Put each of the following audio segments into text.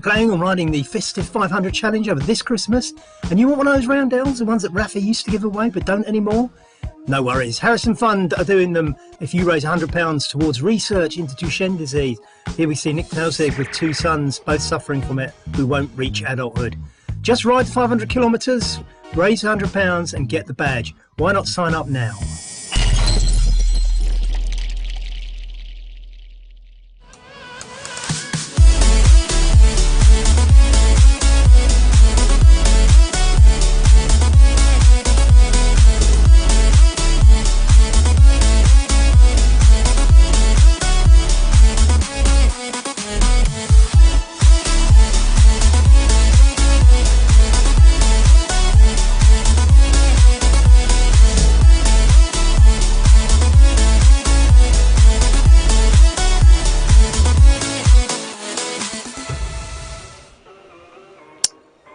you planning on riding the festive 500 challenge over this Christmas and you want one of those roundels, the ones that Rafa used to give away but don't anymore? No worries, Harrison Fund are doing them if you raise £100 towards research into Duchenne disease. Here we see Nick Telsig with 2 sons, both suffering from it, who won't reach adulthood. Just ride 500 kilometres, raise £100 and get the badge. Why not sign up now?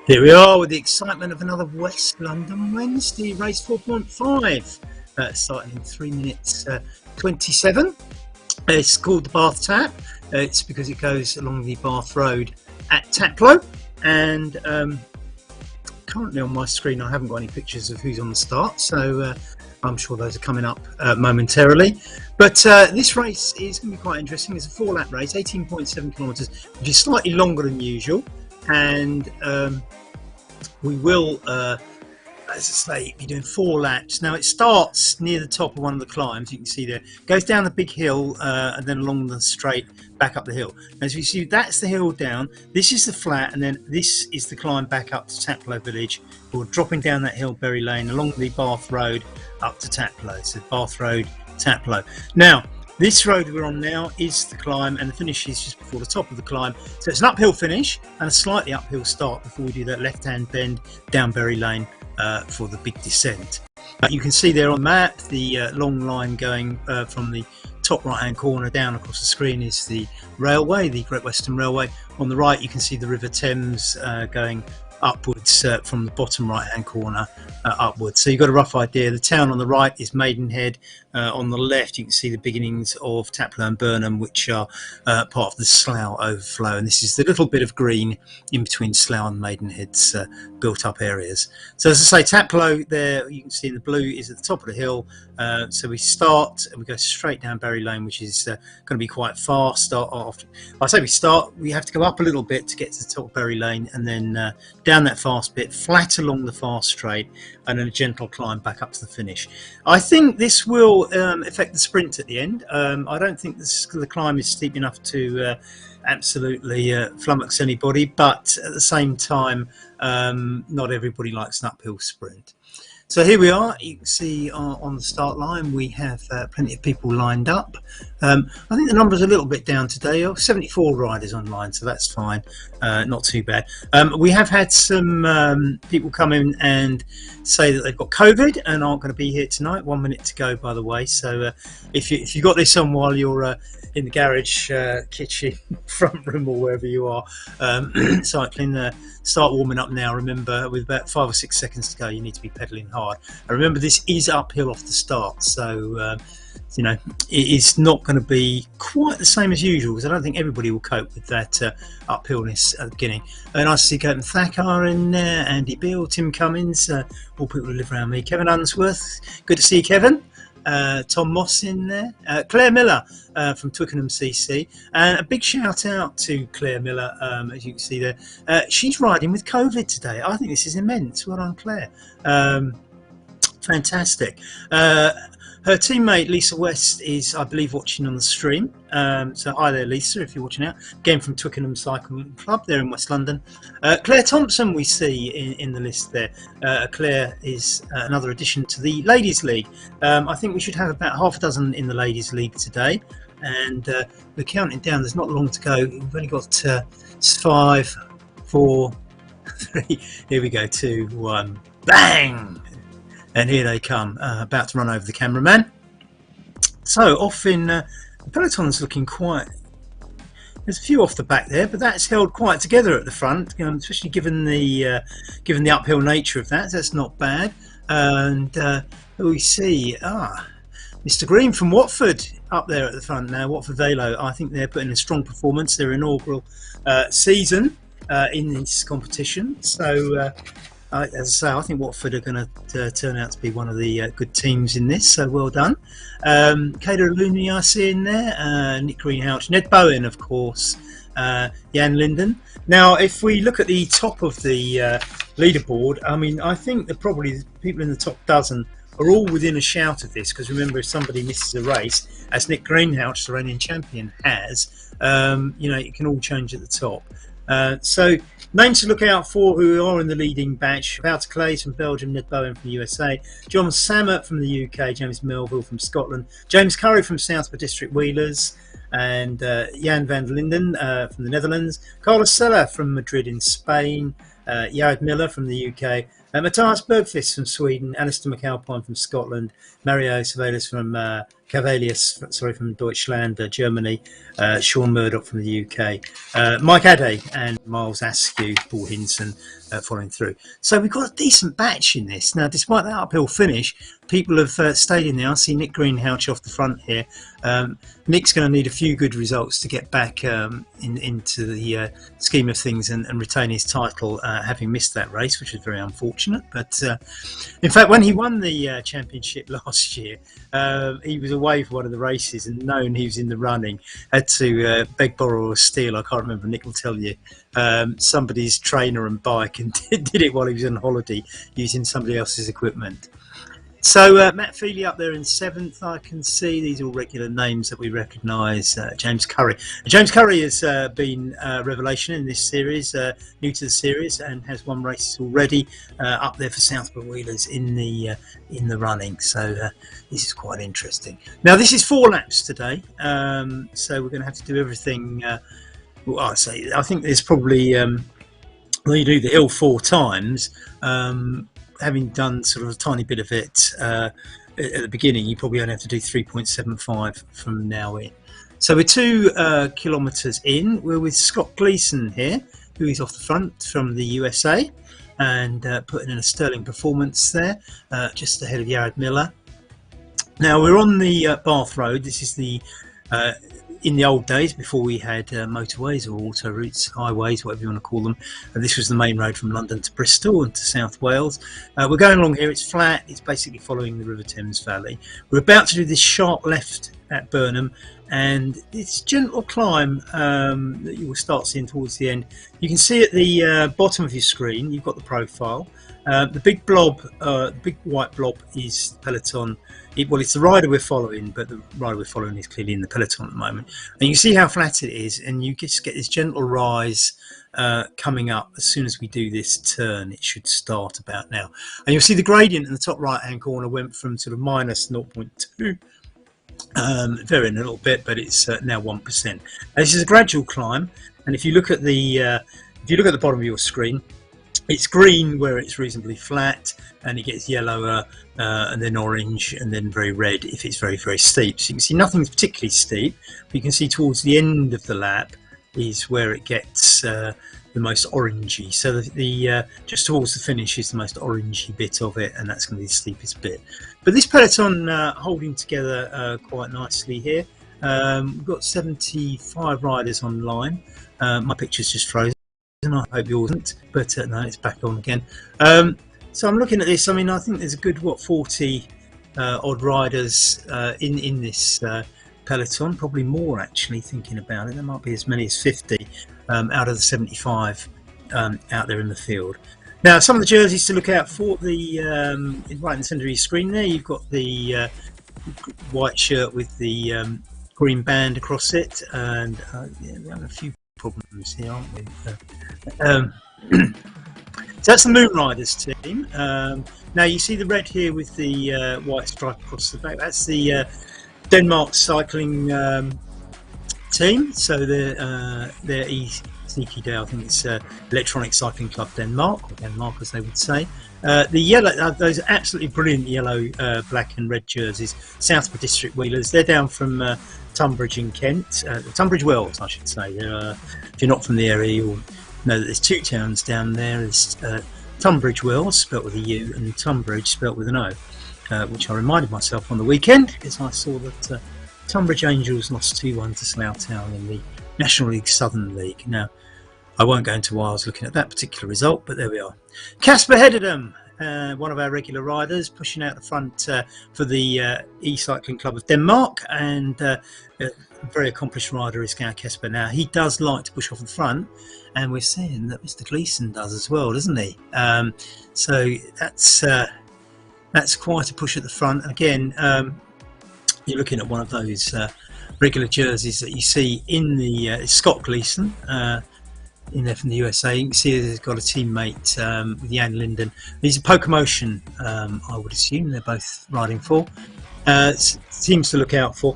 Here we are with the excitement of another West London Wednesday, race 4.5, starting in 3 minutes 27. It's called the Bath Tap. It's because it goes along the Bath Road at Taplow, and currently on my screen I haven't got any pictures of who's on the start, so I'm sure those are coming up momentarily. But this race is going to be quite interesting. It's a 4-lap race, 18.7 kilometres, which is slightly longer than usual, and we will, as I say, be doing 4 laps. Now it starts near the top of one of the climbs, you can see there, goes down the big hill and then along the straight back up the hill. As you see, that's the hill down, this is the flat, and then this is the climb back up to Taplow village. We're dropping down that hill, Berry Lane, along the Bath Road up to Taplow. So Bath Road, Taplow. Now this road we're on now is the climb, and the finish is just before the top of the climb. So it's an uphill finish and a slightly uphill start before we do that left-hand bend down Berry Lane for the big descent. You can see there on the map the long line going from the top right-hand corner down across the screen is the railway, the Great Western Railway. On the right you can see the River Thames going upwards from the bottom right hand corner upwards. So you've got a rough idea. The town on the right is Maidenhead. On the left you can see the beginnings of Taplow and Burnham, which are part of the Slough overflow, and this is the little bit of green in between Slough and Maidenhead's built up areas. So as I say, Taplow there you can see in the blue is at the top of the hill. So we start and we go straight down Berry Lane, which is going to be quite fast. After I say we start, we have to go up a little bit to get to the top of Berry Lane, and then down that fast bit, flat along the fast straight, and then a gentle climb back up to the finish. I think this will affect the sprint at the end. I don't think the climb is steep enough to absolutely flummox anybody, but at the same time not everybody likes an uphill sprint. So here we are. You can see on the start line we have plenty of people lined up. I think the number's a little bit down today. 74 riders online, so that's fine, not too bad. We have had some people come in and say that they've got COVID and aren't going to be here tonight. 1 minute to go, by the way. So if you got this on while you're in the garage, kitchen, front room, or wherever you are cycling, start warming up now. Remember, with about 5 or 6 seconds to go, you need to be pedaling hard. And remember, this is uphill off the start, so you know, it is not going to be quite the same as usual, because I don't think everybody will cope with that uphillness at the beginning. Nice to see Kevin Thacker in there, Andy Beale, Tim Cummins, all people who live around me. Kevin Unsworth, good to see you, Kevin. Tom Moss in there, Claire Miller from Twickenham CC, and a big shout out to Claire Miller, as you can see there. She's riding with COVID today. I think this is immense. Well done, Claire. Fantastic. Her teammate Lisa West is, I believe, watching on the stream. So hi there, Lisa, if you're watching out. Again from Twickenham Cycling Club there in West London. Claire Thompson we see in the list there. Claire is another addition to the Ladies League. I think we should have about half a dozen in the Ladies League today. And we're counting down. There's not long to go. We've only got 5, 4, 3. Here we go. 2, 1. Bang! And here they come, about to run over the cameraman. So off in the peloton's looking quite. There's a few off the back there, but that's held quite together at the front, especially given the uphill nature of that. That's not bad. And we see Mr. Green from Watford up there at the front now. Watford Velo. I think they're putting a strong performance. Their inaugural season. in this competition. So, as I say, I think Watford are going to turn out to be one of the good teams in this. So well done. Kader Aluni I see in there, Nick Greenhalgh, Ned Bowen, of course, Jan Linden. Now, if we look at the top of the leaderboard, I mean, I think that probably the people in the top dozen are all within a shout of this, because remember, if somebody misses a race, as Nick Greenhalgh, the reigning champion, has, it can all change at the top. So names to look out for who are in the leading batch: Wouter Claes from Belgium, Ned Bowen from the USA, John Sammut from the UK, James Melville from Scotland, James Curry from Southport District Wheelers, and Jan van der Linden from the Netherlands, Carlos Sella from Madrid in Spain, Jared Miller from the UK, Matthias Bergqvist from Sweden, Alistair McAlpine from Scotland, Mario Savalas from from Deutschland, Germany, Sean Murdoch from the UK, Mike Adey and Miles Askew, Paul Hinson following through. So we've got a decent batch in this. Now, despite that uphill finish, people have stayed in there. I see Nick Greenhalgh off the front here. Nick's going to need a few good results to get back into the scheme of things and retain his title, having missed that race, which was very unfortunate. But in fact, when he won the championship last year, he was away for one of the races and known he was in the running, had to beg, borrow or steal, I can't remember, Nick will tell you, somebody's trainer and bike, and did it while he was on holiday using somebody else's equipment. So Matt Feely up there in 7th, I can see. These are all regular names that we recognise. James Curry. James Curry has been a revelation in this series, new to the series, and has won races already, up there for Southport Wheelers in the running. So this is quite interesting. Now, this is 4 laps today, so we're going to have to do everything. I think there's probably when you do the hill 4 times. Having done sort of a tiny bit of it at the beginning, you probably only have to do 3.75 from now in. So we're 2 kilometres in. We're with Scott Gleeson here, who is off the front from the USA, and putting in a sterling performance there, just ahead of Jared Miller. Now we're on the Bath Road. This is the in the old days, before we had motorways or auto routes, highways, whatever you want to call them, this was the main road from London to Bristol and to South Wales. We're going along here. It's flat. It's basically following the River Thames Valley. We're about to do this sharp left at Burnham, and it's a gentle climb that you will start seeing towards the end. You can see at the bottom of your screen, you've got the profile. The big blob, the big white blob, is the peloton. It's the rider we're following, but the rider we're following is clearly in the peloton at the moment. And you can see how flat it is, and you just get this gentle rise coming up as soon as we do this turn. It should start about now. And you'll see the gradient in the top right-hand corner went from sort of minus 0.2, varying a little bit, but it's now 1%. And this is a gradual climb, and if you look at the bottom of your screen, it's green where it's reasonably flat, and it gets yellower and then orange and then very red if it's very, very steep. So you can see nothing's particularly steep, but you can see towards the end of the lap is where it gets the most orangey. So the just towards the finish is the most orangey bit of it, and that's going to be the steepest bit. But this peloton holding together quite nicely here. We've got 75 riders online. My picture's just frozen. I hope yours isn't, but no, it's back on again. So I'm looking at this. I mean, I think there's a good 40 odd riders in this peloton, probably more actually. Thinking about it, there might be as many as 50 out of the 75 out there in the field. Now, some of the jerseys to look out for: the right in the centre of your screen there, you've got the white shirt with the green band across it, and yeah, we have a few problems here, aren't we? So that's the Moon Riders team. Now you see the red here with the white stripe across the back. That's the Denmark cycling team. So they're Sneaky Day. I think it's Electronic Cycling Club Denmark, or Denmark as they would say. The yellow, those are absolutely brilliant yellow, black and red jerseys. Southport District Wheelers. They're down from Tunbridge in Kent, Tunbridge Wells, I should say. If you're not from the area, you'll know that there's 2 towns down there. There's Tunbridge Wells, spelt with a U, and Tunbridge, spelt with an O, which I reminded myself on the weekend because I saw that Tunbridge Angels lost 2-1 to Slough Town in the National League Southern League. Now, I won't go into why I was looking at that particular result, but there we are. Casper Hederdam, one of our regular riders, pushing out the front for the E-Cycling Club of Denmark, and a very accomplished rider is Casper. Now, he does like to push off the front, and we're seeing that Mr. Gleeson does as well, doesn't he? So that's quite a push at the front. Again, you're looking at one of those regular jerseys that you see in the Scott Gleeson in there from the USA. You can see he's got a teammate with Jan Linden. These are Pokemotion, I would assume they're both riding for. Teams to look out for.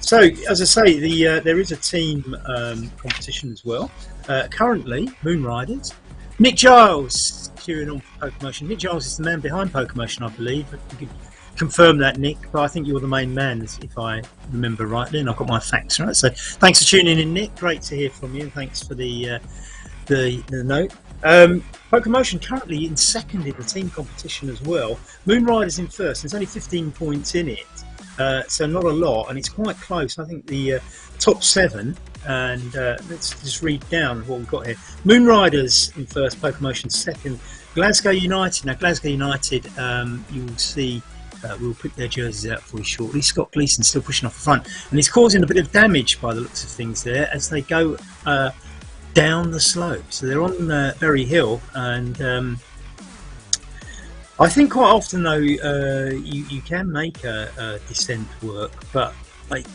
So, as I say, there is a team competition as well. Currently, Moon Riders. Nick Giles cheering on for Pokemotion. Nick Giles is the man behind Pokemotion, I believe. You could confirm that, Nick, but I think you're the main man, if I remember rightly, and I've got my facts right. So thanks for tuning in, Nick. Great to hear from you. Thanks for the note. Pokemotion currently in second in the team competition as well. Moon Riders in first. There's only 15 points in it, so not a lot, and it's quite close. I think the top 7, and let's just read down what we've got here. Moon Riders in first, Pokemotion second, Glasgow United. Now, Glasgow United, you will see. We'll put their jerseys out for you shortly. Scott Gleeson still pushing off the front, and he's causing a bit of damage by the looks of things there as they go down the slope. So they're on Berry Hill, and I think quite often though you can make a descent work, but like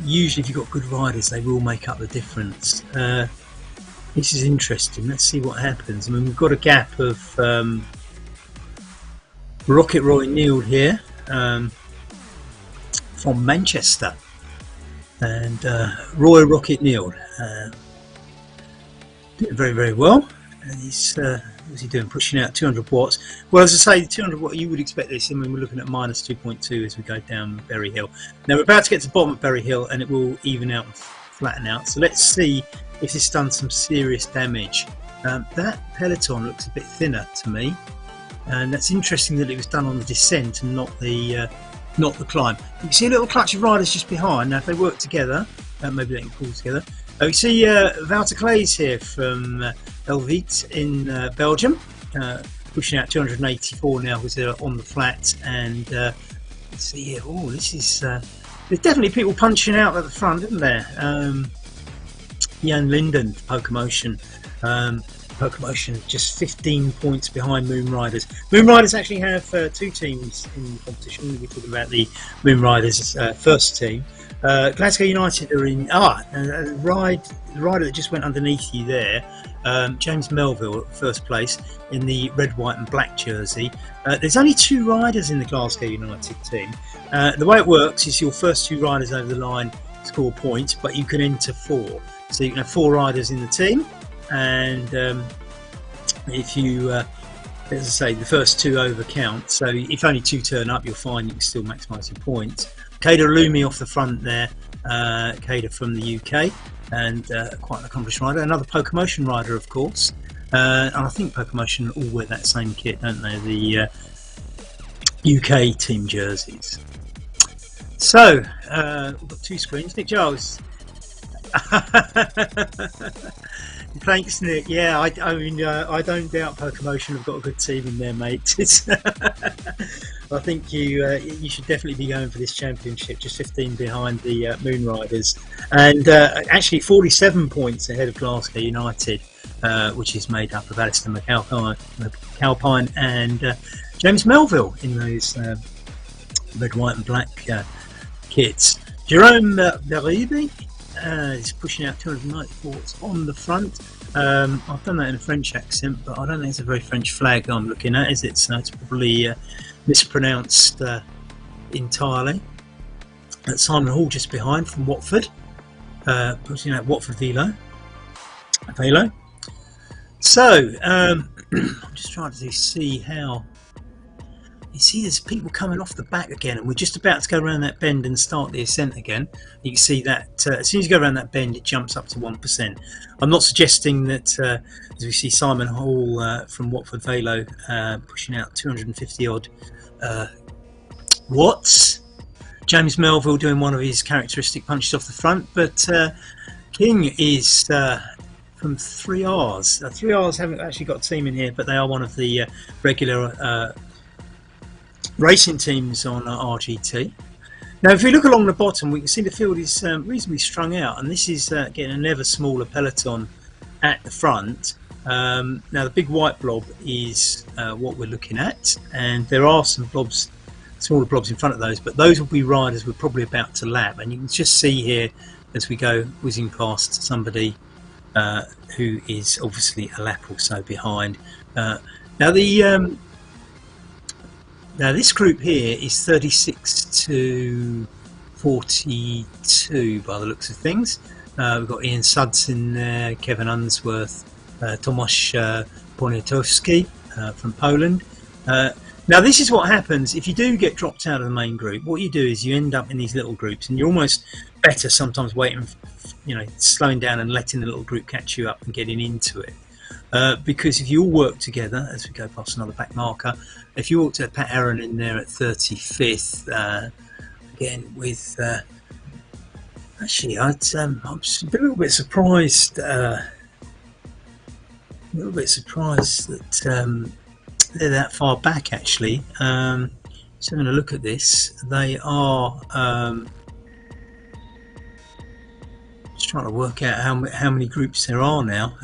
usually if you've got good riders, they will make up the difference. This is interesting. Let's see what happens. I mean, we've got a gap of Rocket Roy Neild here from Manchester, and Roy Rocket Neild doing very, very well. And he's what's he doing? Pushing out 200 watts. Well, as I say, 200 watt, you would expect this. I mean, we're looking at minus 2.2 as we go down Berry Hill. Now we're about to get to the bottom of Berry Hill, and it will even out and flatten out. So let's see if it's done some serious damage. That peloton looks a bit thinner to me. And that's interesting that it was done on the descent and not the climb. You can see a little clutch of riders just behind. Now, if they work together, maybe they can pull together. We see Wouter Claes here from Helvete in Belgium, pushing out 284 now was on the flat. And let's see here. Oh, this is there's definitely people punching out at the front, isn't there? Jan Linden, Pokemotion. Pokemotion just 15 points behind Moon Riders. Moon Riders actually have 2 teams in the competition. We're talking about the Moon Riders first team. Glasgow United are in the rider that just went underneath you there, James Melville at first place in the red, white and black jersey. There's only 2 riders in the Glasgow United team. The way it works is your first 2 riders over the line score points, but you can enter 4, so you can have 4 riders in the team. And if you, as I say, the first 2 over count, so if only 2 turn up, you'll find you can still maximise your points. Kader Lumi off the front there, Kader from the UK, and quite an accomplished rider. Another Pokemotion rider, of course, and I think Pokemotion all wear that same kit, don't they? The UK team jerseys. So we've got 2 screens. Nick Giles. Thanks, Nick. Yeah, I mean, I don't doubt Pokemotion have got a good team in there, mate. I think you should definitely be going for this championship. Just 15 behind the Moon Riders, and actually 47 points ahead of Glasgow United, which is made up of Alistair McAlpine and James Melville in those red, white, and black kits. Jerome Beribi. It's pushing out 290 watts on the front. I've done that in a French accent, but I don't think it's a very French flag I'm looking at, is it? So it's probably mispronounced entirely. Simon Hall just behind from Watford, pushing out Watford Velo. So I'm just trying to see how. You see there's people coming off the back again, and we're just about to go around that bend and start the ascent again. You can see that as soon as you go around that bend, it jumps up to 1%. I'm not suggesting that, as we see Simon Hall from Watford Velo pushing out 250 odd watts. James Melville doing one of his characteristic punches off the front, but King is from 3Rs. 3Rs haven't actually got a team in here, but they are one of the regular racing teams on RGT. Now, if we look along the bottom, we can see the field is reasonably strung out, and this is getting an ever smaller peloton at the front. Now, the big white blob is what we're looking at, and there are some blobs, smaller blobs in front of those, but those will be riders we're probably about to lap. And you can just see here as we go whizzing past somebody who is obviously a lap or so behind. Now this group here is 36 to 42 by the looks of things. We've got Ian Sudds in there, Kevin Unsworth, Tomasz Poniatowski from Poland. Now this is what happens if you do get dropped out of the main group. What you do is you end up in these little groups, and you're almost better sometimes waiting, slowing down and letting the little group catch you up and getting into it. Because if you all work together, as we go past another back marker, if you walk to Pat Aaron in there at 35th, again with actually I'm a little bit surprised. That they're that far back actually. Just having a look at this, they are just trying to work out how many groups there are now,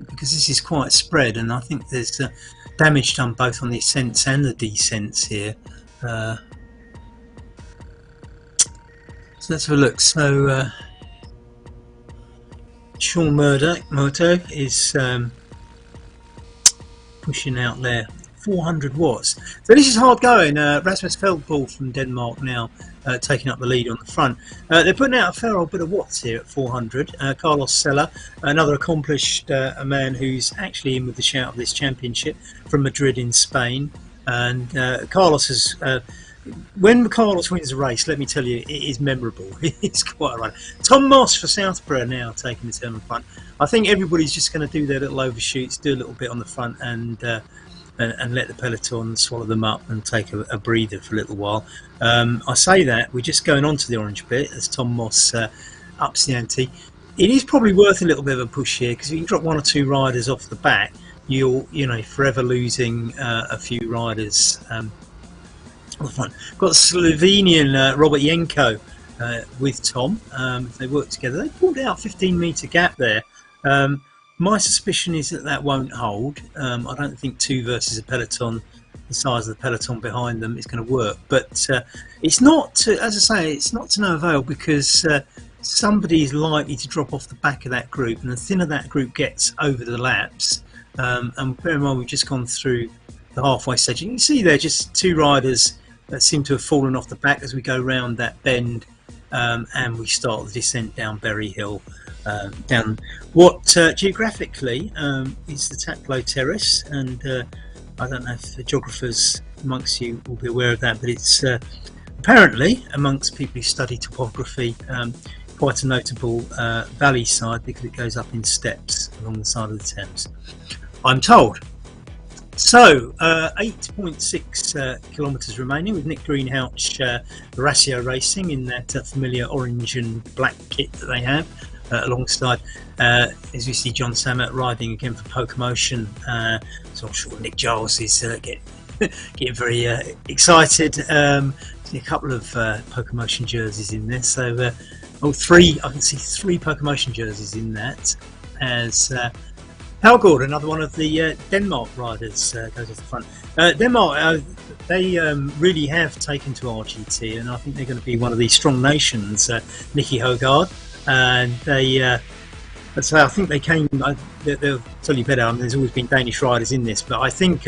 because this is quite spread, and I think there's damage done both on the ascents and the descents here. So let's have a look. So Sean Murdo is pushing out there 400 watts. So this is hard going. Rasmus Feldball from Denmark now taking up the lead on the front. They're putting out a fair old bit of watts here at 400. Carlos Sella, another accomplished man who's actually in with the shout of this championship from Madrid in Spain. And Carlos has... when Carlos wins a race, let me tell you, it is memorable. It's quite a run. Tom Moss for Southborough now taking the turn on front. I think everybody's just going to do their little overshoots, do a little bit on the front, and let the peloton swallow them up and take a breather for a little while. I say that we're just going on to the orange bit as Tom Moss ups the ante. It is probably worth a little bit of a push here, because if you can drop one or two riders off the back, you're forever losing a few riders. On the front, got Slovenian Robert Jenko with Tom. They work together. They pulled out a 15-metre gap there. My suspicion is that won't hold. I don't think two versus a peloton, the size of the peloton behind them, is going to work. But it's not to, as I say, it's not to no avail, because somebody is likely to drop off the back of that group, and the thinner that group gets over the laps. And bear in mind, we've just gone through the halfway stage. You can see there just two riders that seem to have fallen off the back as we go round that bend, and we start the descent down Berry Hill, down what geographically is the Taplow Terrace. And I don't know if the geographers amongst you will be aware of that, but it's apparently, amongst people who study topography, quite a notable valley side, because it goes up in steps along the side of the Thames, I'm told. So 8.6 kilometres remaining, with Nick Greenhalgh, Horacio Racing in that familiar orange and black kit that they have, alongside, as we see, John Samet riding again for Pokemotion. So I'm sure Nick Giles is getting very excited. See a couple of Pokemotion jerseys in there. So three, I can see three Pokemotion jerseys in that, as Halgaard, another one of the Denmark riders, goes off the front. Denmark, they really have taken to RGT, and I think they're going to be one of these strong nations. Nicky Højgaard, and they, so I think they came. They'll tell you better. I mean, there's always been Danish riders in this, but I think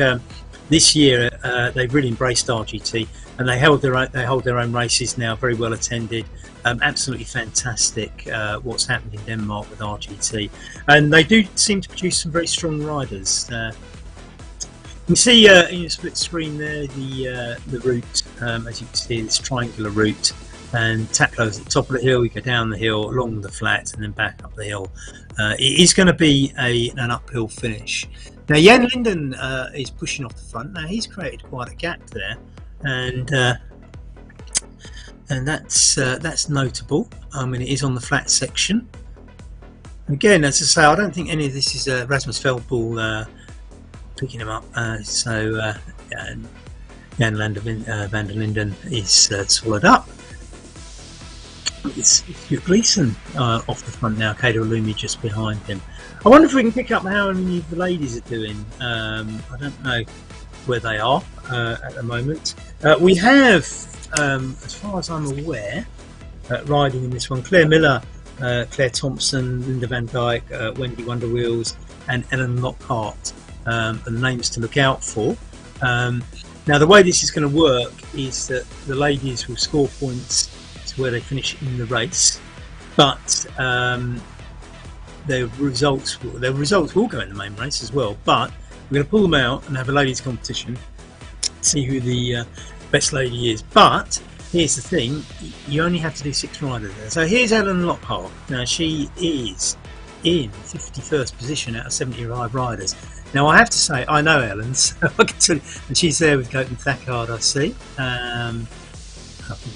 this year they've really embraced RGT, and they hold their own races now, very well attended. Absolutely fantastic what's happened in Denmark with RGT, and they do seem to produce some very strong riders. You can see in your split screen there the route, as you can see, this triangular route, and Taplow's at the top of the hill. You go down the hill, along the flat, and then back up the hill. It is going to be an uphill finish. Now Jan Linden is pushing off the front. Now he's created quite a gap there, and that's notable. I mean, it is on the flat section. Again, as I say, I don't think any of this is Rasmus Feldball picking him up. And Jan van der Linden is swallowed up. It's Hugh Gleeson off the front now. Kato Lumi just behind him. I wonder if we can pick up how many of the ladies are doing. I don't know where they are at the moment. We have, as far as I'm aware, riding in this one, Claire Miller, Claire Thompson, Linda Van Dyke, Wendy Wonderwheels, and Ellen Lockhart are the names to look out for. Now, the way this is going to work is that the ladies will score points to where they finish in the race, but their results will go in the main race as well. But we're going to pull them out and have a ladies' competition, see who the best lady is. But here's the thing: you only have to do 6 riders there. So here's Ellen Lockhart. Now she is in 51st position out of 75 riders. Now I have to say I know Ellen, so I can tell you, and she's there with Goat and Thackard, I see. I'm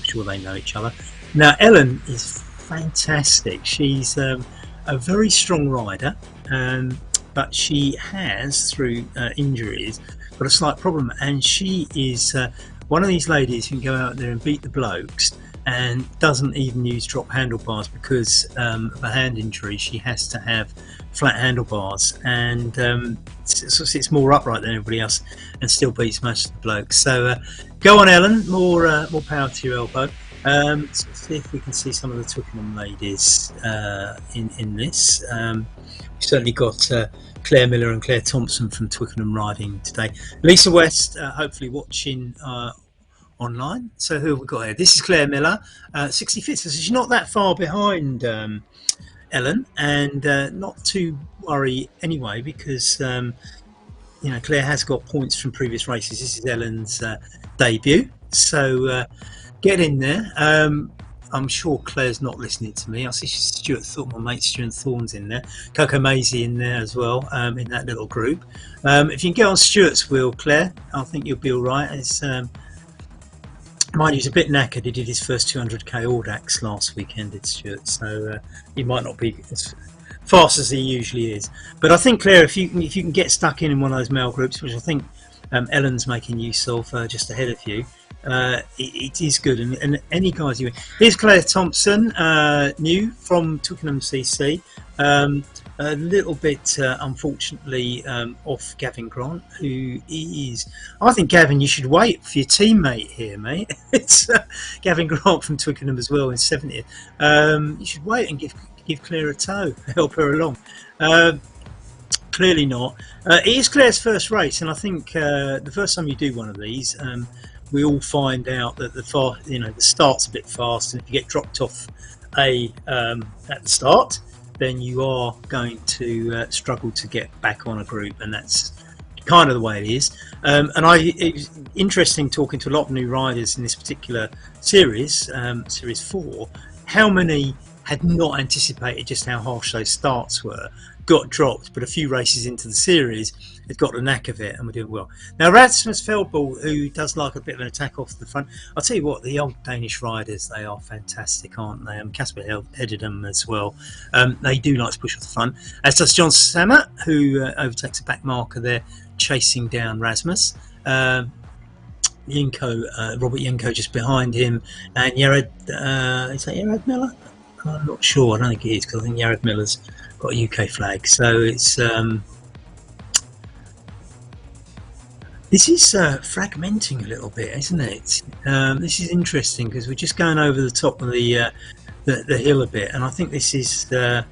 sure they know each other. Now Ellen is fantastic. She's a very strong rider, but she has, through injuries, got a slight problem, and she is one of these ladies who can go out there and beat the blokes and doesn't even use drop handlebars because of a hand injury. She has to have flat handlebars, and it's more upright than everybody else and still beats most of the blokes. So go on, Ellen, more power to your elbow. Let's see if we can see some of the Twickenham ladies in this. We've certainly got Claire Miller and Claire Thompson from Twickenham riding today. Lisa West, hopefully watching online. So who have we got here? This is Claire Miller, 65th. So she's not that far behind Ellen, and not to worry anyway, because Claire has got points from previous races. This is Ellen's debut, so get in there. I'm sure Claire's not listening to me. I see my mate Stuart Thorne's in there, Coco Maisie in there as well, in that little group. If you can get on Stuart's wheel, Claire, I think you'll be all right. Mind you, he's a bit knackered. He did his first 200k Audax last weekend, did Stuart, so he might not be as fast as he usually is. But I think, Claire, if you can get stuck in one of those male groups, which I think Ellen's making use of just ahead of you, it is good. And any guys here's Claire Thompson, new from Twickenham CC. A little bit, unfortunately, off Gavin Grant, who is... I think, Gavin, you should wait for your teammate here, mate. It's Gavin Grant from Twickenham as well in 70th. You should wait and give Claire a tow, help her along. Clearly not. It is Claire's first race, and I think the first time you do one of these, we all find out that the start's a bit fast, and if you get dropped off at the start, then you are going to struggle to get back on a group, and that's kind of the way it is. And it was interesting talking to a lot of new riders in this particular series, Series 4, how many had not anticipated just how harsh those starts were, got dropped, but a few races into the series had got the knack of it and were doing well. Now Rasmus Feldball, who does like a bit of an attack off the front, I'll tell you what, the old Danish riders, they are fantastic, aren't they? Casper headed them as well. They do like to push off the front, as does John Sammet, who overtakes a back marker there, chasing down Rasmus. Robert Yenko just behind him, and Jared, is that Jared Miller? I'm not sure, I don't think it is, because I think Jared Miller's got a UK flag. So it's this is fragmenting a little bit, isn't it? This is interesting because we're just going over the top of the hill a bit, and I think this is yeah,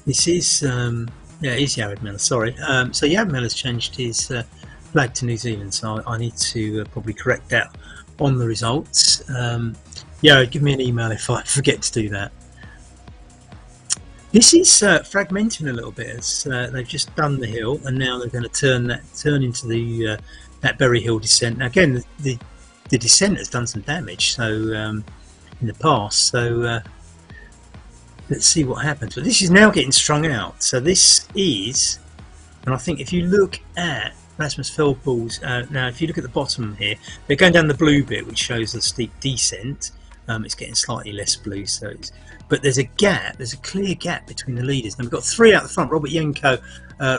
it is Jared Miller. Sorry, so Jared Miller's changed his flag to New Zealand, so I need to probably correct that on the results. Yeah, give me an email if I forget to do that. This is fragmenting a little bit as they've just done the hill, and now they're going to turn into the that Berry Hill descent. Now again, the descent has done some damage, so in the past. So let's see what happens. But this is now getting strung out. So this is, and I think if you look at Rasmus Feldball's, now if you look at the bottom here, they're going down the blue bit, which shows the steep descent. It's getting slightly less blue, but there's a gap. There's a clear gap between the leaders. Now we've got 3 out the front: Robert Jenko,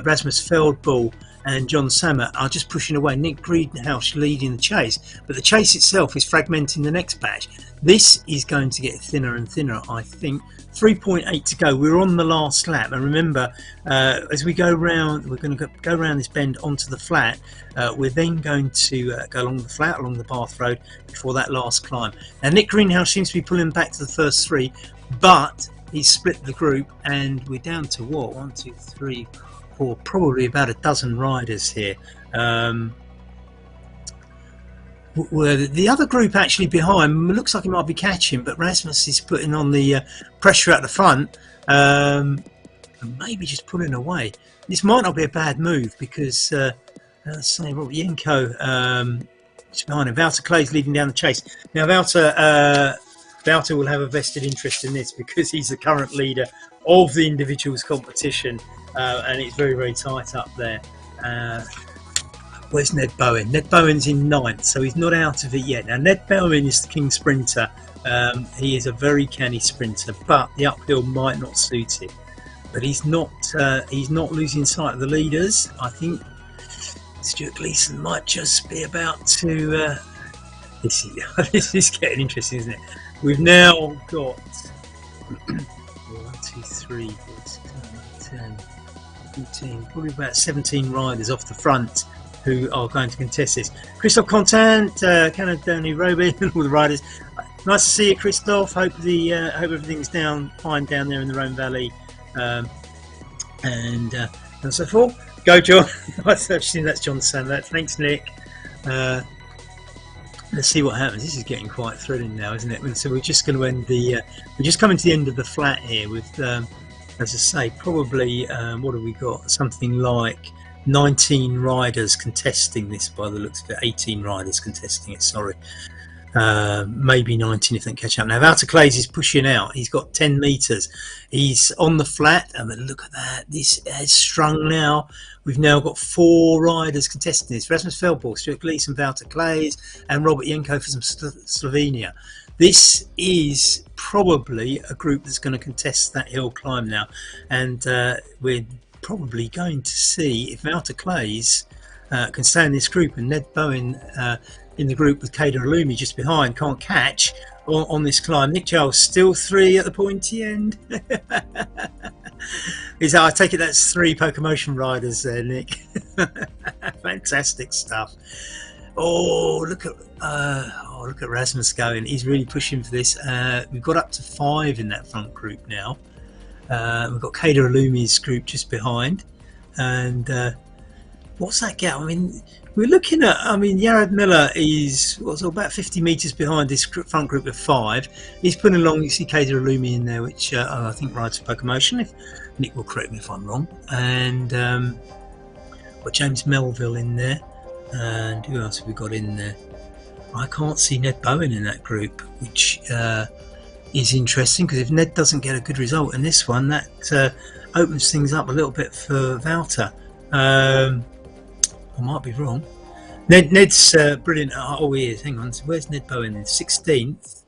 Rasmus Feldball, and John Sammer are just pushing away. Nick Greenhouse leading the chase, but the chase itself is fragmenting the next batch. This is going to get thinner and thinner, I think. 3.8 to go. We're on the last lap, and remember, as we go round, we're going to go around this bend onto the flat. We're then going to go along the flat, along the Bath Road, before that last climb. Now Nick Greenhouse seems to be pulling back to the first 3, but he's split the group, and we're down to what, 1, 2, 3, 4, probably about a dozen riders here. The other group actually behind looks like he might be catching, but Rasmus is putting on the pressure at the front, and maybe just pulling away. This might not be a bad move because, let's say, Robert Jenko is behind him. Wouter Clay's leading down the chase. Now, Wouter will have a vested interest in this because he's the current leader of the individuals competition, and it's very, very tight up there. Where's Ned Bowen? Ned Bowen's in 9th, so he's not out of it yet. Now, Ned Bowen is the king sprinter. He is a very canny sprinter, but the uphill might not suit him. But he's not losing sight of the leaders. I think Stuart Gleeson might just be about to... this is getting interesting, isn't it? We've now got 1, 2, 3, 4, 6, 7, 10, 14, probably about 17 riders off the front who are going to contest this. Christophe Contant, Canadani Robin, and all the riders. Nice to see you, Christophe. Hope everything's fine down there in the Rhone Valley, and so forth. Go, John. Nice to see that's John Sandler. Thanks, Nick. Let's see what happens. This is getting quite thrilling now, isn't it? So we're just going to end we're just coming to the end of the flat here with, as I say, probably what have we got? Something like 19 riders contesting this by the looks of it. 18 riders contesting it, sorry. Maybe 19 if they catch up. Now Wouter Clays is pushing out. He's got 10 metres. He's on the flat. I mean, look at that. This is strung now. We've now got 4 riders contesting this: Rasmus Feldball, Stuart Gleeson, Wouter Clays, and Robert Jenko from Slovenia. This is probably a group that's going to contest that hill climb now, and we're probably going to see if Wouter Clays can stay in this group, and Ned Bowen in the group with Kader Alumi just behind can't catch on this climb. Nick Giles still 3 at the pointy end. I take it that's 3 Pokemotion riders there, Nick. Fantastic stuff. Look at Rasmus going. He's really pushing for this. We've got up to 5 in that front group now. We've got Kader Alumi's group just behind, and what's that gap? I mean, we're looking at. I mean, Jared Miller is about 50 metres behind this front group of 5. He's putting along. You see Kader Alumi in there, which I think rides for Pokemotion. If Nick will correct me if I'm wrong. And got James Melville in there, and who else have we got in there? I can't see Ned Bowen in that group, which is interesting because if Ned doesn't get a good result in this one, that opens things up a little bit for Wouter. I might be wrong. Ned's brilliant. Oh, he is. Hang on. So where's Ned Bowen? 16th.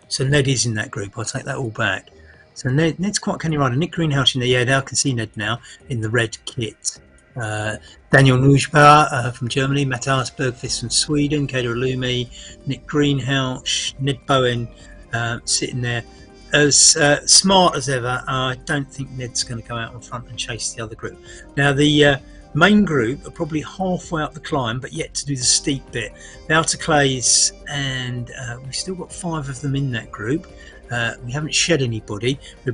So Ned is in that group. I'll take that all back. So Ned's quite a canny rider. Nick Greenhouse in there. Yeah, now I can see Ned now in the red kit. Daniel Nujba from Germany, Matthias Bergqvist from Sweden, Kader Alumi, Nick Greenhouse, Ned Bowen sitting there. As smart as ever. I don't think Ned's going to go out in front and chase the other group. Now the main group are probably halfway up the climb, but yet to do the steep bit. Wouter Clays, and we've still got 5 of them in that group. We haven't shed anybody. We're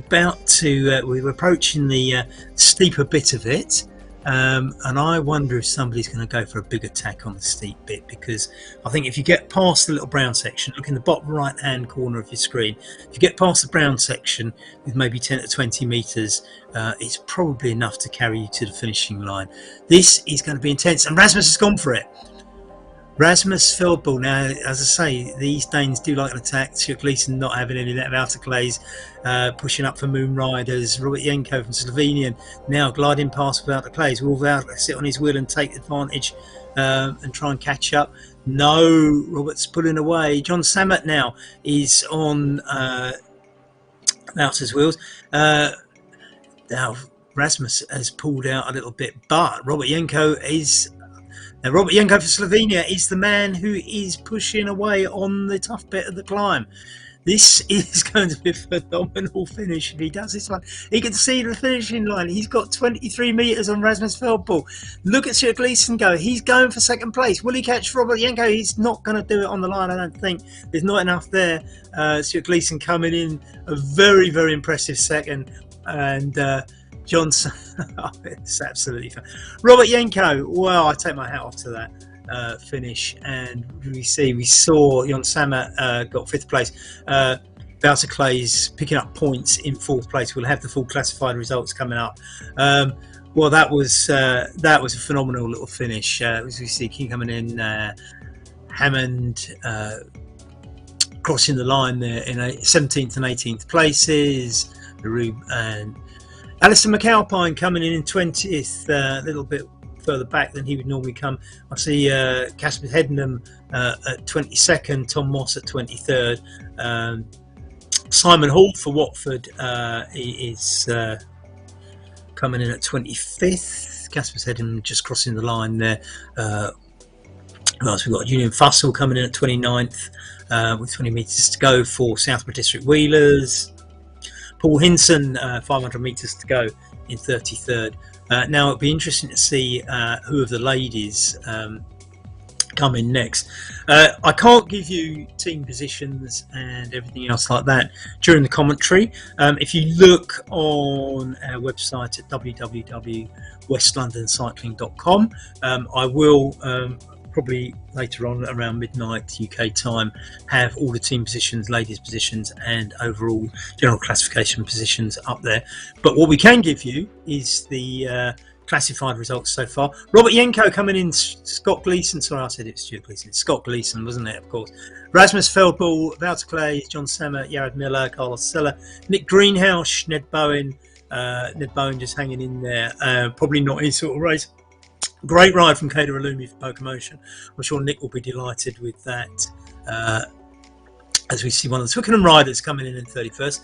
approaching the steeper bit of it. And I wonder if somebody's going to go for a big attack on the steep bit, because I think if you get past the little brown section, look in the bottom right hand corner of your screen, if you get past the brown section with maybe 10 to 20 metres, it's probably enough to carry you to the finishing line. This is going to be intense, and Rasmus has gone for it. Rasmus Feldball. Now, as I say, these Danes do like an attack. Stuart Gleeson not having any of that outer clays, pushing up for Moon Riders. Robert Jenko from Slovenian now gliding past without the clays. Will Without sit on his wheel and take advantage and try and catch up. No, Robert's pulling away. John Sammet now is on Wouter's wheels. Now Rasmus has pulled out a little bit, but Robert Jenko is. Now, Robert Jenko for Slovenia is the man who is pushing away on the tough bit of the climb. This is going to be a phenomenal finish if he does this one. He can see the finishing line. He's got 23 metres on Rasmus Feldball. Look at Stuart Gleeson go. He's going for second place. Will he catch Robert Jenko? He's not going to do it on the line, I don't think. There's not enough there. Stuart Gleeson coming in a very, very impressive second. And Johnson, it's absolutely fun. Robert Jenko, well, I take my hat off to that finish, and we saw Jon Sammet got 5th place. Wouter Clays picking up points in 4th place. We'll have the full classified results coming up. Well, that was a phenomenal little finish. As we see King coming in, Hammond crossing the line there in 17th and 18th places. LaRue and Alistair McAlpine coming in 20th, a little bit further back than he would normally come. I see Casper Heddenham at 22nd, Tom Moss at 23rd. Simon Hall for Watford he is coming in at 25th. Casper Heddenham just crossing the line there. What else we've got? Julian Fussell coming in at 29th with 20 metres to go for Southborough District Wheelers. Paul Hinson, 500 metres to go in 33rd. Now it'll be interesting to see who of the ladies come in next. I can't give you team positions and everything else like that during the commentary. If you look on our website at www.westlondoncycling.com, I will probably later on around midnight UK time have all the team positions, ladies positions and overall general classification positions up there. But what we can give you is the classified results so far. Robert Jenko coming in, Scott Gleeson, sorry I said it was Stuart Gleeson, it's Scott Gleeson, wasn't it, of course. Rasmus Feldball, Wouter Clays, John Sammet, Jared Miller, Carlos Sella, Nick Greenhouse, Ned Bowen just hanging in there, probably not his sort of race. Great ride from Kader Alumi for Pokemotion. I'm sure Nick will be delighted with that. As we see one of the Twickenham riders coming in 31st.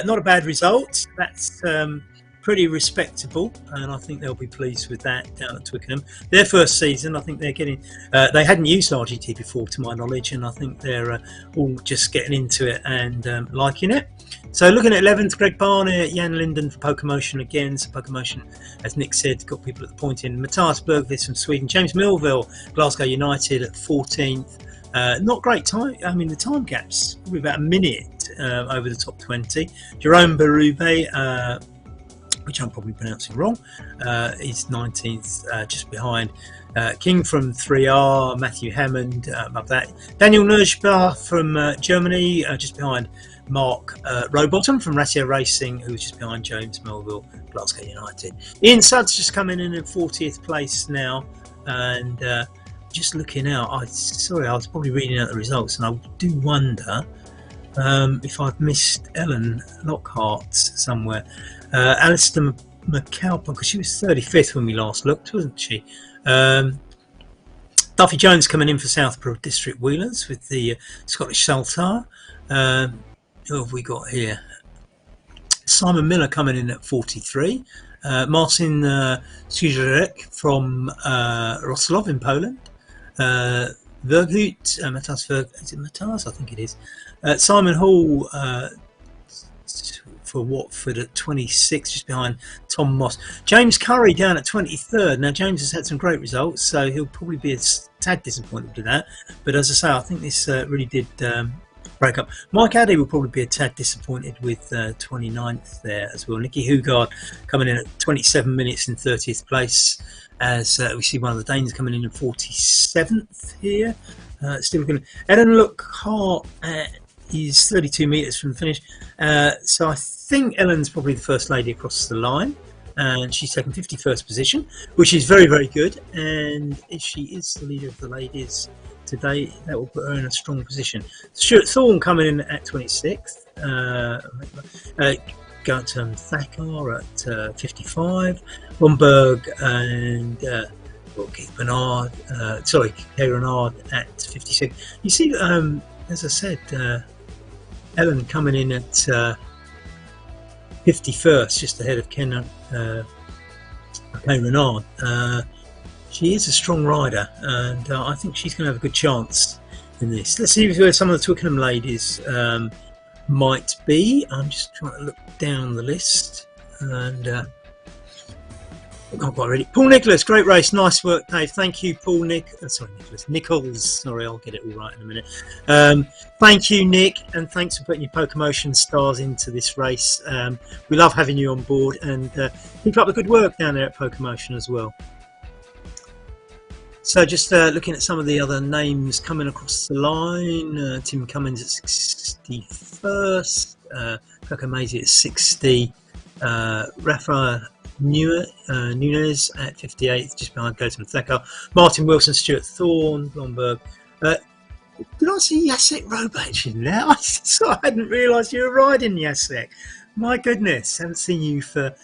Not a bad result. That's pretty respectable, and I think they'll be pleased with that down at Twickenham. Their first season, I think they're getting. They hadn't used RGT before, to my knowledge, and I think they're all just getting into it and liking it. So looking at 11th, Greg Barnett, Jan Linden for Pokemotion again. So Pokemotion, as Nick said, got people at the point in. Matthias Bergqvist from Sweden. James Millville, Glasgow United at 14th. Not great time. I mean, the time gap's probably about a minute over the top 20. Jerome Berube, which I'm probably pronouncing wrong, is 19th, just behind King from 3R, Matthew Hammond above that. Daniel Nurschbach from Germany, just behind Mark Rowbottom from Ratio Racing, who's just behind James Melville, Glasgow United. Ian Sudd's just coming in at 40th place now, and just looking out, I was probably reading out the results, and I do wonder if I've missed Ellen Lockhart somewhere. Alistair McAlpine, because she was 35th when we last looked, wasn't she? Duffy Jones coming in for Southborough District Wheelers with the Scottish Saltar. Who have we got here? Simon Miller coming in at 43. Marcin Skrzerek from Wrocław in Poland. Verghut, Matthias Verghut, is it Matthias? I think it is. Simon Hall for Watford at 26, just behind Tom Moss. James Curry down at 23rd. Now James has had some great results, so he'll probably be a tad disappointed with that. But as I say, I think this really did break up. Mike Addy will probably be a tad disappointed with 29th there as well. Nicky Hugard coming in at 27 minutes in 30th place, as we see one of the Danes coming in at 47th here. Still looking. Ellen Lockhart is 32 metres from the finish. So I think Ellen's probably the first lady across the line, and she's taken 51st position, which is very, very good. And if she is the leader of the ladies today, that will put her in a strong position. Stuart Thorne coming in at 26th. Gautam Thakkar at 55. Romberg and Kay Renard at 56. You see, as I said, Ellen coming in at 51st, just ahead of Kay Renard. She is a strong rider, and I think she's going to have a good chance in this. Let's see where some of the Twickenham ladies might be. I'm just trying to look down the list, and I'm not quite ready. Paul Nicholas, great race, nice work, Dave. Thank you, Paul Nichols. Sorry, I'll get it all right in a minute. Thank you, Nick, and thanks for putting your PokeMotion stars into this race. We love having you on board, and keep up the good work down there at PokeMotion as well. So just looking at some of the other names coming across the line, Tim Cummins at 61st, Coco Maisie at 60, Rafa Nunez at 58th, just behind Gautam Thakkar, Martin Wilson, Stuart Thorne, Blomberg. Did I see Jacek Robac in there? I hadn't realised you were riding, Jacek. My goodness, haven't seen you for...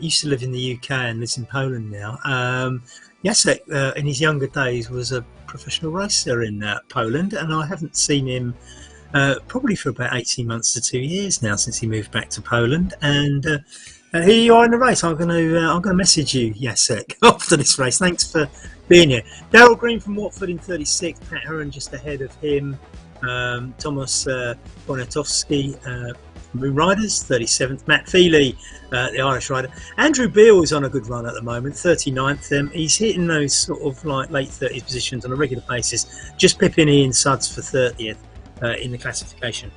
used to live in the UK and lives in Poland now. Jacek, in his younger days, was a professional racer in Poland, and I haven't seen him probably for about 18 months to 2 years now since he moved back to Poland. And here you are in the race. I'm going to message you, Jacek, after this race. Thanks for being here. Daryl Green from Watford in 36th, Pat Heron just ahead of him. Thomas Poniatowski Moon Riders, 37th. Matt Feely, the Irish rider. Andrew Beale is on a good run at the moment, 39th. He's hitting those sort of like late 30s positions on a regular basis, just pipping Ian Sudds for 30th in the classification.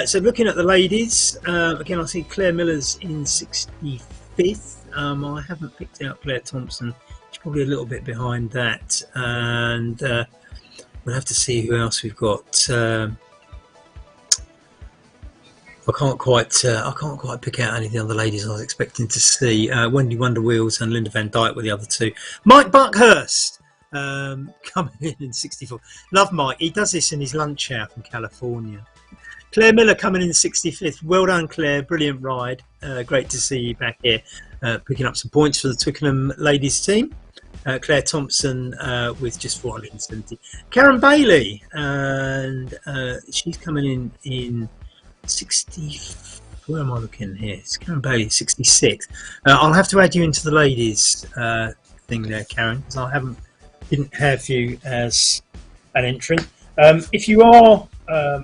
So looking at the ladies, again, I see Claire Miller's in 65th. I haven't picked out Claire Thompson. She's probably a little bit behind that. And we'll have to see who else we've got. I can't quite pick out any of the other ladies I was expecting to see. Wendy Wonderwheels and Linda Van Dyke were the other two. Mike Buckhurst coming in 64. Love Mike. He does this in his lunch hour from California. Claire Miller coming in 65th. Well done, Claire. Brilliant ride. Great to see you back here picking up some points for the Twickenham ladies team. Claire Thompson with just 470. Karen Bailey, and she's coming in 60. Where am I looking here? It's Karen Bailey, 66. I'll have to add you into the ladies thing there, Karen, because I didn't have you as an entrant. If you are a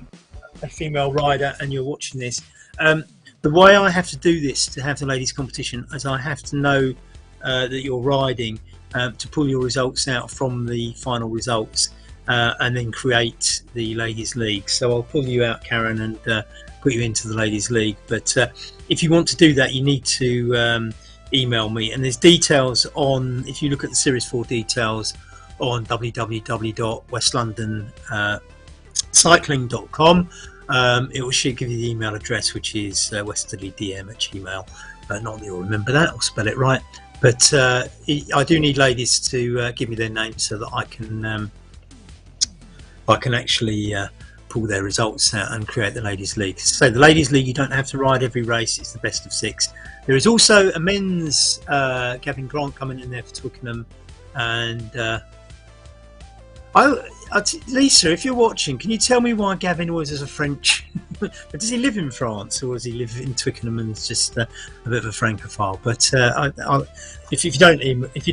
female rider and you're watching this, the way I have to do this to have the ladies competition is I have to know that you're riding to pull your results out from the final results and then create the ladies league. So I'll pull you out, Karen, and put you into the ladies league. But if you want to do that, you need to email me, and there's details on, if you look at the Series 4 details on www.westlondoncycling.com, it will give you the email address, which is westerdlydm@gmail. Not that you'll remember that or spell it right, but I do need ladies to give me their names so that I can actually pull their results out and create the ladies league. So the ladies league, you don't have to ride every race, it's the best of 6. There is also a men's Gavin Grant coming in there for Twickenham, and Lisa, if you're watching, can you tell me why Gavin always has a French does he live in France, or does he live in Twickenham and is just a bit of a francophile? But if you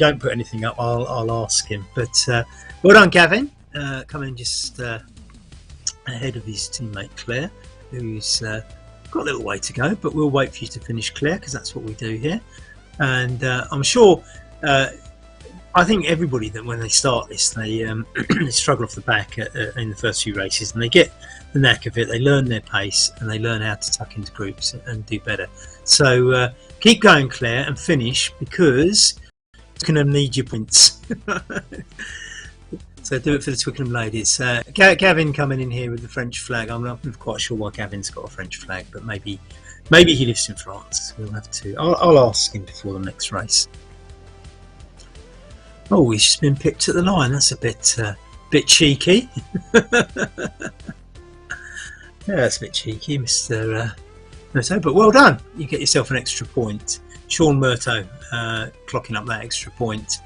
don't put anything up, I'll ask him. But well done, Gavin, coming just ahead of his teammate Claire, who's got a little way to go, but we'll wait for you to finish, Claire, because that's what we do here. And I'm sure, I think everybody that when they start this, they struggle off the back in the first few races, and they get the knack of it. They learn their pace and they learn how to tuck into groups and do better. So keep going, Claire, and finish, because it's going to need your points. So do it for the Twickenham ladies. Gavin coming in here with the French flag. I'm not quite sure why Gavin's got a French flag, but maybe he lives in France. We'll have to. I'll ask him before the next race. Oh, he's just been pipped at the line. That's a bit Bit cheeky. Yeah, that's a bit cheeky, Mr. Murto, but well done. You get yourself an extra point. Sean Murto clocking up that extra point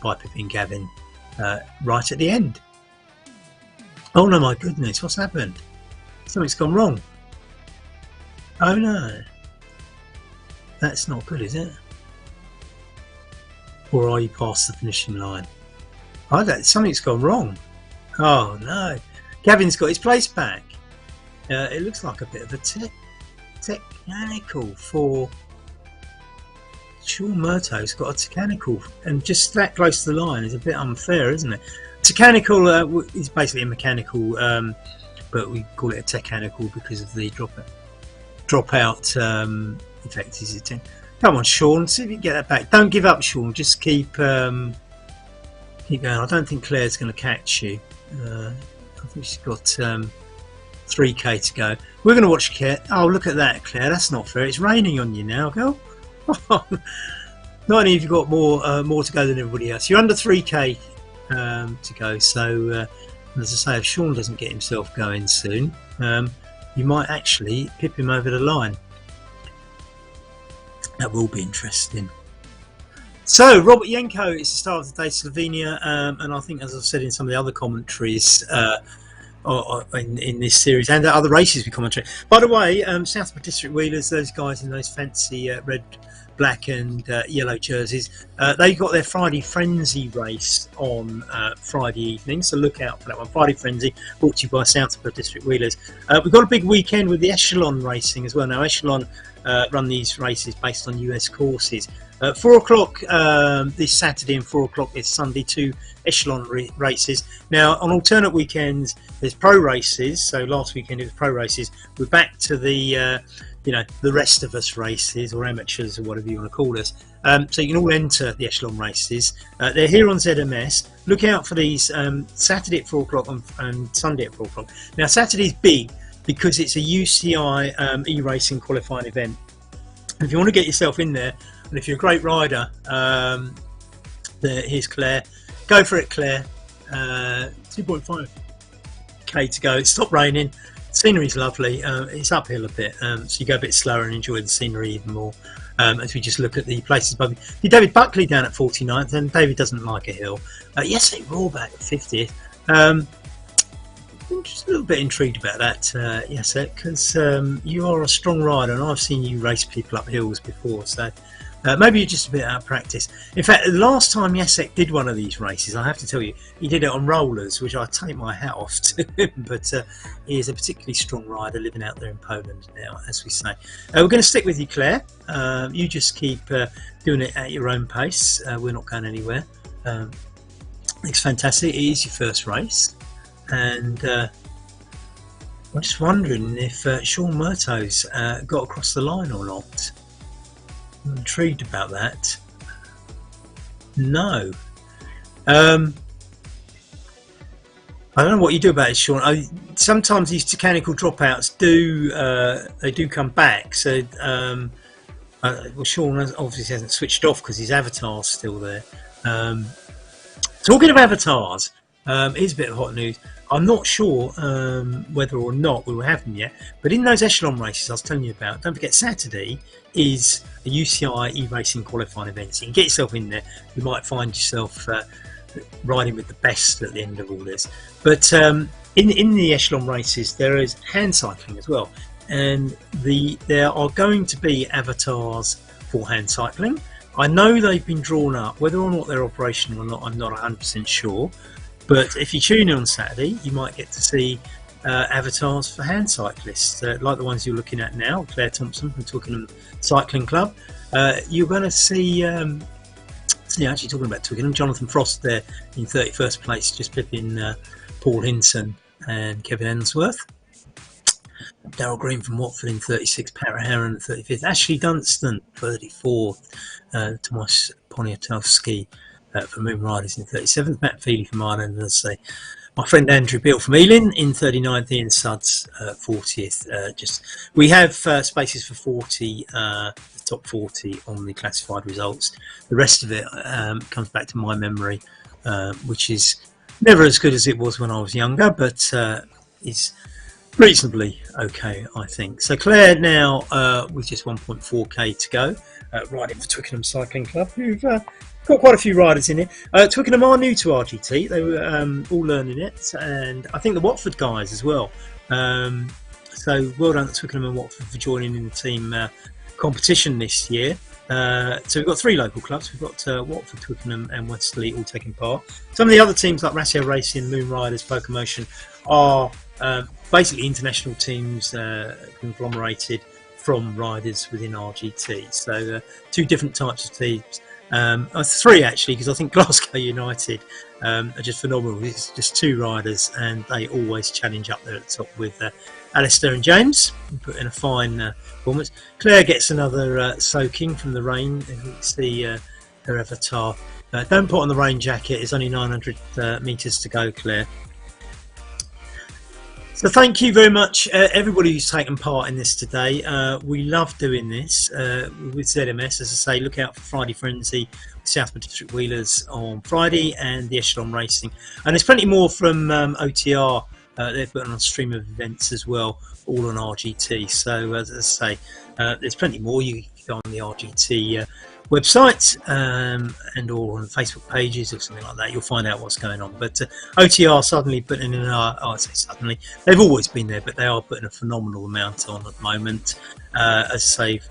by pipping Gavin right at the end. Oh no, my goodness, what's happened? Something's gone wrong. Oh no. That's not good, is it? Or are you past the finishing line? Oh, something's gone wrong. Oh no. Gavin's got his place back. It looks like a bit of a technical for Sean Murto's got a technical, and just that close to the line is a bit unfair, isn't it? Technical is basically a mechanical, but we call it a technical because of the dropout effect. Is it? Come on, Sean, see if you can get that back. Don't give up, Sean. Just keep going. I don't think Claire's going to catch you. I think she's got 3k to go. We're going to watch Claire. Oh, look at that, Claire. That's not fair. It's raining on you now, girl. Not only have you got more to go than everybody else, you're under 3k to go. So, as I say, if Sean doesn't get himself going soon, you might actually pip him over the line. That will be interesting. So, Robert Jenko is the star of the day, Slovenia, and I think, as I've said in some of the other commentaries in this series and other races we commentate. By the way, Southport District Wheelers, those guys in those fancy red, black and yellow jerseys, they got their Friday Frenzy race on Friday evening, so look out for that one. Friday Frenzy, brought to you by Southport District Wheelers. We've got a big weekend with the Echelon racing as well. Now, Echelon run these races based on US courses. 4 o'clock this Saturday and 4 o'clock this Sunday, 2 Echelon races. Now, on alternate weekends, there's pro races. So last weekend it was pro races. We're back to the the rest of us races, or amateurs, or whatever you want to call us. So you can all enter the Echelon races. They're here on ZMS. Look out for these Saturday at 4 o'clock and Sunday at 4 o'clock. Now, Saturday's big because it's a UCI e-racing qualifying event. And if you want to get yourself in there, and if you're a great rider, here's Claire. Go for it, Claire. 2.5k to go. It's stopped raining. The scenery's lovely. It's uphill a bit, so you go a bit slower and enjoy the scenery even more. As we just look at the places above you. David Buckley down at 49th, and David doesn't like a hill. Yesterday, Rawback at 50th. I'm just a little bit intrigued about that, Jacek, because you are a strong rider, and I've seen you race people up hills before, so maybe you're just a bit out of practice. In fact, the last time Jacek did one of these races, I have to tell you, he did it on rollers, which I take my hat off to him, but he is a particularly strong rider living out there in Poland now, as we say. We're going to stick with you, Claire. You just keep doing it at your own pace. We're not going anywhere. It's fantastic. It is your first race. And I'm just wondering if Sean Murto's got across the line or not. I'm intrigued about that. No. I don't know what you do about it, Sean. Sometimes these mechanical dropouts do come back. So, well, Sean obviously hasn't switched off because his avatar's still there. Talking of avatars, here's a bit of hot news. I'm not sure whether or not we will have them yet, but in those Echelon races I was telling you about, don't forget Saturday is a UCI e-racing qualifying event. So you can get yourself in there. You might find yourself riding with the best at the end of all this. But in the Echelon races there is hand cycling as well, and there are going to be avatars for hand cycling. I know they've been drawn up. Whether or not they're operational or not, I'm not 100% sure. But if you tune in on Saturday, you might get to see avatars for hand cyclists, like the ones you're looking at now, Claire Thompson from Twickenham Cycling Club. You're going to see, actually talking about Twickenham, Jonathan Frost there in 31st place, just pipping Paul Hinson and Kevin Ensworth. Darryl Green from Watford in 36th, Pat Heron at 35th, Ashley Dunstan 34th, Tomasz Poniatowski for Moon Riders in 37th, Matt Feely from Ireland, and as I say, my friend Andrew Beale from Ealing in 39th, Ian Sudds 40th. We have spaces for 40, the top 40 on the classified results. The rest of it comes back to my memory, which is Never as good as it was when I was younger, but it's reasonably okay, I think. So Claire now with just 1.4k to go, riding for Twickenham Cycling Club, who've got quite a few riders in it. Twickenham are new to RGT. They were all learning it, and I think the Watford guys as well. So well done to Twickenham and Watford for joining in the team competition this year. So we've got 3 local clubs. We've got Watford, Twickenham and Westerleigh all taking part. Some of the other teams like Ratio Racing, Moon Riders, Pocomotion are basically international teams conglomerated from riders within RGT. So 2 different types of teams. 3 actually, because I think Glasgow United are just phenomenal. It's just 2 riders and they always challenge up there at the top with Alistair and James, put in a fine performance. Claire gets another soaking from the rain. It's her avatar. Don't put on the rain jacket. It's only 900 metres to go, Claire. So thank you very much, everybody who's taken part in this today. We love doing this with ZMS. As I say, look out for Friday Frenzy, Southwood District Wheelers on Friday, and the Echelon Racing. And there's plenty more from OTR. They've put on a stream of events as well, all on RGT. So as I say, there's plenty more. You can go on the RGT website and or on Facebook pages or something like that. You'll find out what's going on. But OTR suddenly putting in I say suddenly, they've always been there, but they are putting a phenomenal amount on at the moment. As I say,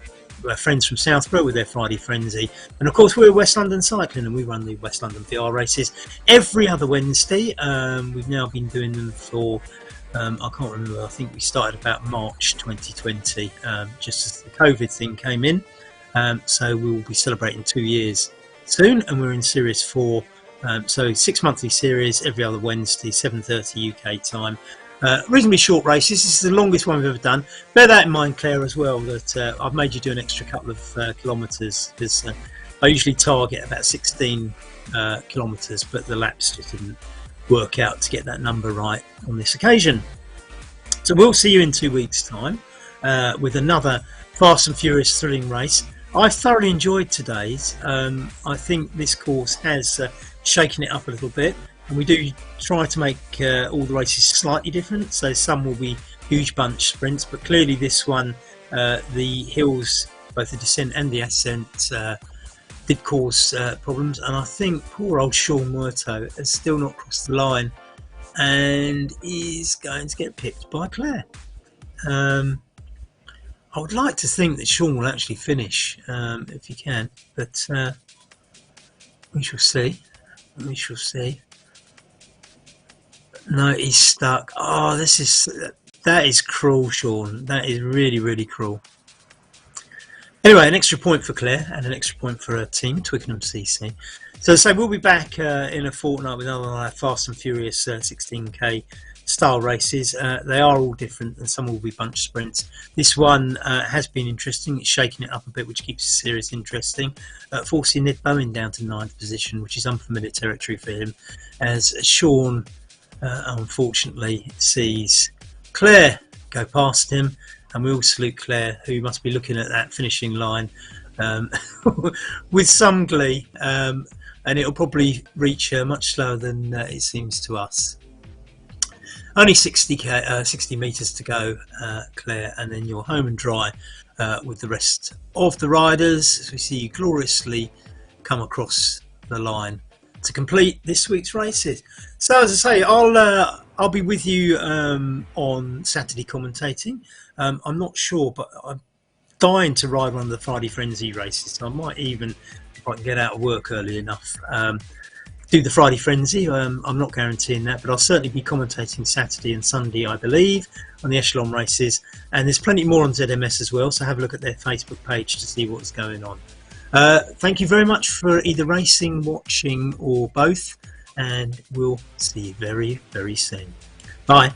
we're friends from Southborough with their Friday Frenzy, and of course we're West London Cycling and we run the West London VR races every other Wednesday. We've now been doing them for I can't remember, I think we started about March 2020, just as the COVID thing came in. So we will be celebrating 2 years soon, and we're in Series 4, so 6 monthly series every other Wednesday, 7:30 UK time. Reasonably short races. This is the longest one we've ever done. Bear that in mind, Claire, as well, that I've made you do an extra couple of kilometres, because I usually target about 16 kilometres, but the laps just didn't work out to get that number right on this occasion. So we'll see you in 2 weeks' time with another Fast and Furious thrilling race. I thoroughly enjoyed today's. I think this course has shaken it up a little bit. And we do try to make all the races slightly different, so some will be huge bunch sprints, but clearly this one, the hills, both the descent and the ascent, did cause problems, and I think poor old Sean Muerto has still not crossed the line and is going to get pipped by Claire. I would like to think that Sean will actually finish if he can, but we shall see. We shall see. No, he's stuck. Oh, that is cruel, Sean. That is really, really cruel. Anyway, an extra point for Claire and an extra point for her team, Twickenham CC. So we'll be back in a fortnight with another Fast and Furious 16k style races. They are all different, and some will be bunch sprints. This one has been interesting. It's shaking it up a bit, which keeps the series interesting. Forcing Ned Bowen down to 9th position, which is unfamiliar territory for him, as Sean unfortunately sees Claire go past him, and we all salute Claire, who must be looking at that finishing line with some glee, and it'll probably reach her much slower than it seems to us. Only 60 metres to go, Claire, and then you're home and dry with the rest of the riders as we see you gloriously come across the line to complete this week's races. So as I say, I'll be with you on Saturday commentating. I'm not sure, but I'm dying to ride one of the Friday Frenzy races, so I might even, if I can get out of work early enough, do the Friday Frenzy. I'm not guaranteeing that, but I'll certainly be commentating Saturday and Sunday, I believe, on the Echelon races, and there's plenty more on ZMS as well, so have a look at their Facebook page to see what's going on. Thank you very much for either racing, watching or both, and we'll see you very, very soon. Bye.